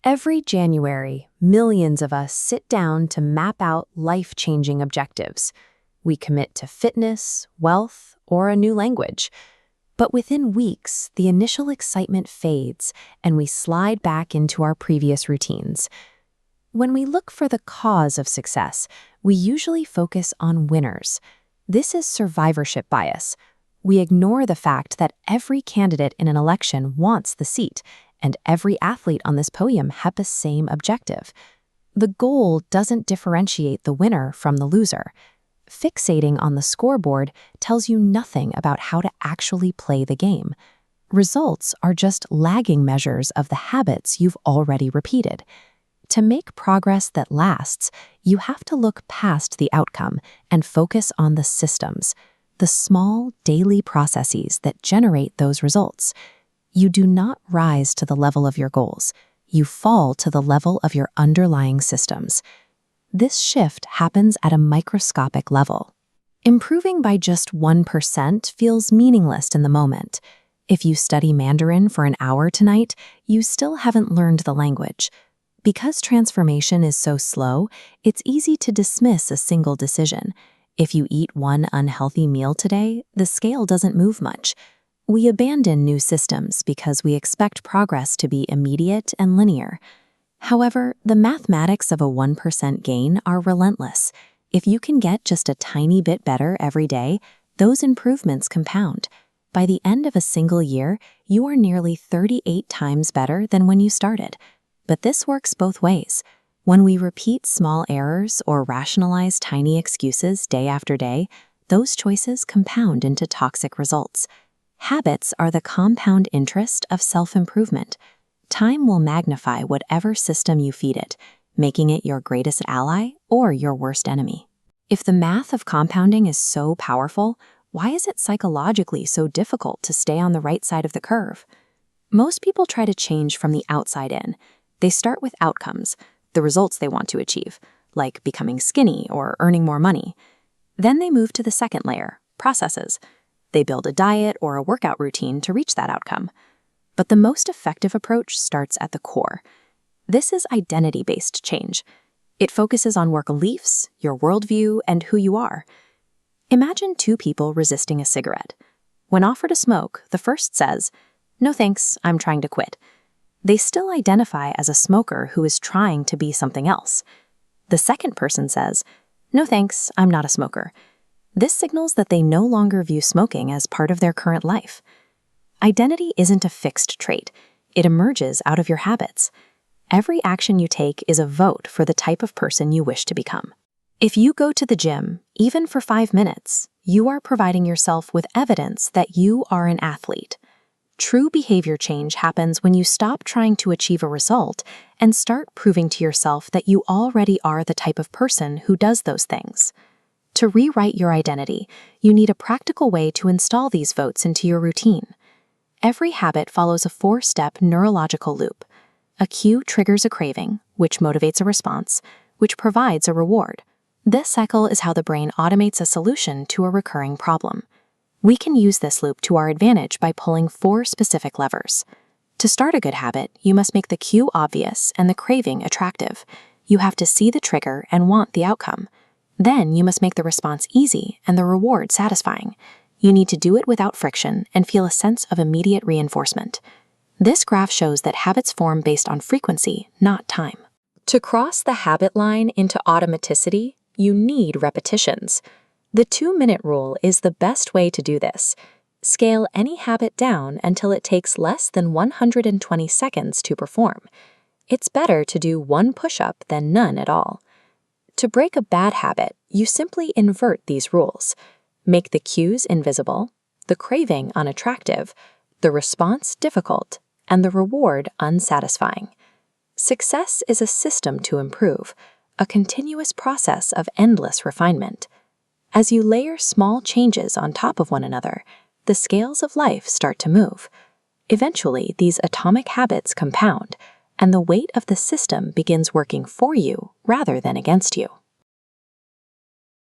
Every January, millions of us sit down to map out life-changing objectives. We commit to fitness, wealth, or a new language. But within weeks, the initial excitement fades and we slide back into our previous routines. When we look for the cause of success, we usually focus on winners. This is survivorship bias. We ignore the fact that every candidate in an election wants the seat, and every athlete on this podium had the same objective. The goal doesn't differentiate the winner from the loser. Fixating on the scoreboard tells you nothing about how to actually play the game. Results are just lagging measures of the habits you've already repeated. To make progress that lasts, you have to look past the outcome and focus on the systems, the small daily processes that generate those results. You do not rise to the level of your goals. You fall to the level of your underlying systems. This shift happens at a microscopic level. Improving by just 1% feels meaningless in the moment. If you study Mandarin for an hour tonight, you still haven't learned the language. Because transformation is so slow, it's easy to dismiss a single decision. If you eat one unhealthy meal today, the scale doesn't move much. We abandon new systems because we expect progress to be immediate and linear. However, the mathematics of a 1% gain are relentless. If you can get just a tiny bit better every day, those improvements compound. By the end of a single year, you are nearly 38 times better than when you started. But this works both ways. When we repeat small errors or rationalize tiny excuses day after day, those choices compound into toxic results. Habits are the compound interest of self-improvement. Time will magnify whatever system you feed it, making it your greatest ally or your worst enemy. If the math of compounding is so powerful, why is it psychologically so difficult to stay on the right side of the curve? Most people try to change from the outside in. They start with outcomes, the results they want to achieve, like becoming skinny or earning more money. Then they move to the second layer, processes. They build a diet or a workout routine to reach that outcome. But the most effective approach starts at the core. This is identity-based change. It focuses on your beliefs, your worldview, and who you are. Imagine two people resisting a cigarette. When offered a smoke, the first says, "No thanks, I'm trying to quit." They still identify as a smoker who is trying to be something else. The second person says, "No thanks, I'm not a smoker." This signals that they no longer view smoking as part of their current life. Identity isn't a fixed trait. It emerges out of your habits. Every action you take is a vote for the type of person you wish to become. If you go to the gym, even for 5 minutes, you are providing yourself with evidence that you are an athlete. True behavior change happens when you stop trying to achieve a result and start proving to yourself that you already are the type of person who does those things. To rewrite your identity, you need a practical way to install these votes into your routine. Every habit follows a 4-step neurological loop. A cue triggers a craving, which motivates a response, which provides a reward. This cycle is how the brain automates a solution to a recurring problem. We can use this loop to our advantage by pulling 4 specific levers. To start a good habit, you must make the cue obvious and the craving attractive. You have to see the trigger and want the outcome. Then you must make the response easy and the reward satisfying. You need to do it without friction and feel a sense of immediate reinforcement. This graph shows that habits form based on frequency, not time. To cross the habit line into automaticity, you need repetitions. The 2-minute rule is the best way to do this. Scale any habit down until it takes less than 120 seconds to perform. It's better to do 1 push-up than none at all. To break a bad habit, you simply invert these rules. Make the cues invisible, the craving unattractive, the response difficult, and the reward unsatisfying. Success is a system to improve, a continuous process of endless refinement. As you layer small changes on top of one another, the scales of life start to move. Eventually, these atomic habits compound, and the weight of the system begins working for you rather than against you.